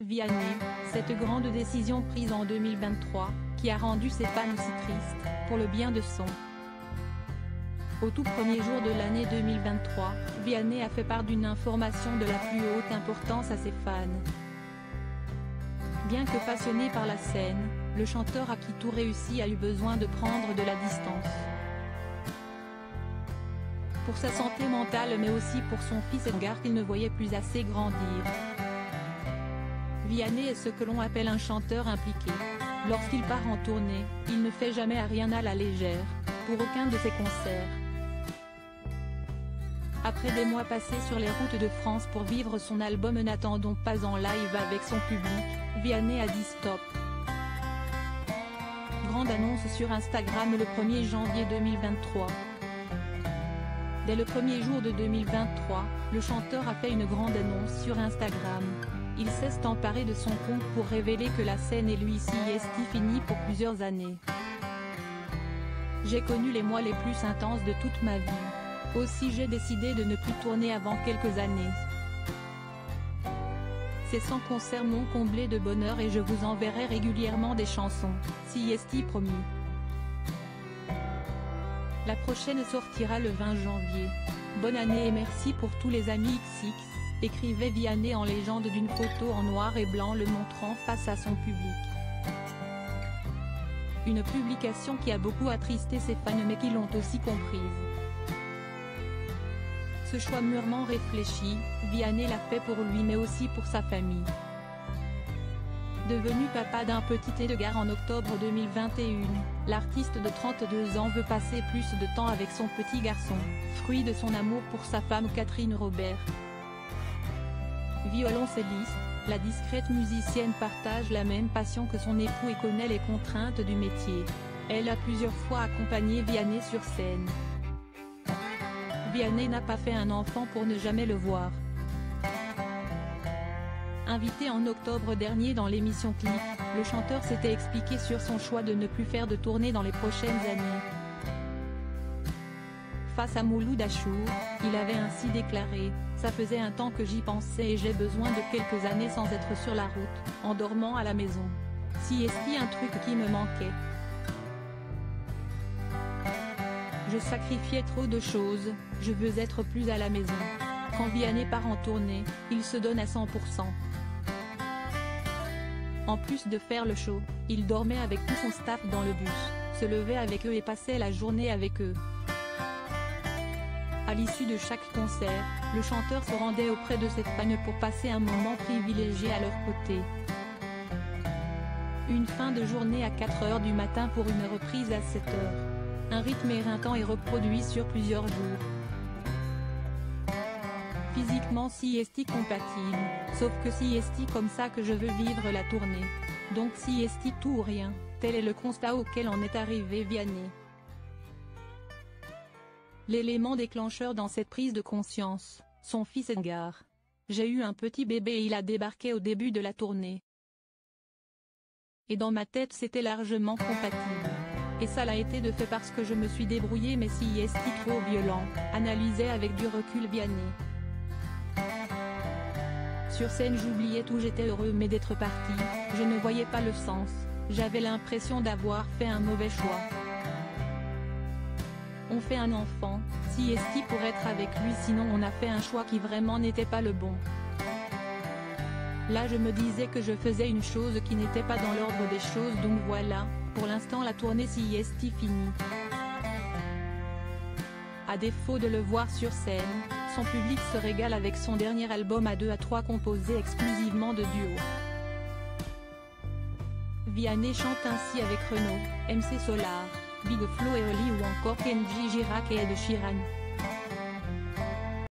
Vianney, cette grande décision prise en 2023, qui a rendu ses fans si tristes, pour le bien de son. Au tout premier jour de l'année 2023, Vianney a fait part d'une information de la plus haute importance à ses fans. Bien que passionné par la scène, le chanteur à qui tout réussit a eu besoin de prendre de la distance. Pour sa santé mentale mais aussi pour son fils Edgar qu'il ne voyait plus assez grandir. Vianney est ce que l'on appelle un chanteur impliqué. Lorsqu'il part en tournée, il ne fait jamais rien à la légère, pour aucun de ses concerts. Après des mois passés sur les routes de France pour vivre son album N'attendons pas en live avec son public, Vianney a dit stop. Grande annonce sur Instagram le 1er janvier 2023. Dès le premier jour de 2023, le chanteur a fait une grande annonce sur Instagram. Il s'est emparé de son compte pour révéler que la scène et lui est fini pour plusieurs années. J'ai connu les mois les plus intenses de toute ma vie. Aussi j'ai décidé de ne plus tourner avant quelques années. Ces 100 concerts m'ont comblé de bonheur et je vous enverrai régulièrement des chansons, CST promis. La prochaine sortira le 20 janvier. Bonne année et merci pour tous les amis XX, écrivait Vianney en légende d'une photo en noir et blanc le montrant face à son public. Une publication qui a beaucoup attristé ses fans mais qui l'ont aussi comprise. Ce choix mûrement réfléchi, Vianney l'a fait pour lui mais aussi pour sa famille. Devenu papa d'un petit Edgar en octobre 2021, l'artiste de 32 ans veut passer plus de temps avec son petit garçon, fruit de son amour pour sa femme Catherine Robert. Violoncelliste, la discrète musicienne partage la même passion que son époux et connaît les contraintes du métier. Elle a plusieurs fois accompagné Vianney sur scène. Vianney n'a pas fait un enfant pour ne jamais le voir. Invité en octobre dernier dans l'émission Click, le chanteur s'était expliqué sur son choix de ne plus faire de tournée dans les prochaines années. Face à Mouloud Achour, il avait ainsi déclaré « Ça faisait un temps que j'y pensais et j'ai besoin de quelques années sans être sur la route, en dormant à la maison. Si est-ce un truc qui me manquait. Je sacrifiais trop de choses, je veux être plus à la maison. » Quand Vianney part en tournée, il se donne à 100%. En plus de faire le show, il dormait avec tout son staff dans le bus, se levait avec eux et passait la journée avec eux. À l'issue de chaque concert, le chanteur se rendait auprès de ses fans pour passer un moment privilégié à leur côté. Une fin de journée à 4 h du matin pour une reprise à 7 h. Un rythme éreintant est reproduit sur plusieurs jours. Physiquement CST compatible, sauf que CST comme ça que je veux vivre la tournée. Donc CST tout ou rien, tel est le constat auquel en est arrivé Vianney. L'élément déclencheur dans cette prise de conscience, son fils Edgar. J'ai eu un petit bébé et il a débarqué au début de la tournée. Et dans ma tête c'était largement compatible. Et ça l'a été de fait parce que je me suis débrouillé mais CST trop violent, analysait avec du recul Vianney. Sur scène j'oubliais tout, j'étais heureux mais d'être parti, je ne voyais pas le sens, j'avais l'impression d'avoir fait un mauvais choix. On fait un enfant, CST pour être avec lui sinon on a fait un choix qui vraiment n'était pas le bon. Là je me disais que je faisais une chose qui n'était pas dans l'ordre des choses donc voilà, pour l'instant la tournée CST finie. À défaut de le voir sur scène, son public se régale avec son dernier album à 2 à 3 composé exclusivement de duos. Vianney chante ainsi avec Renaud, MC Solar, Big Flo et Oli ou encore Kenji Girac et Ed Sheeran.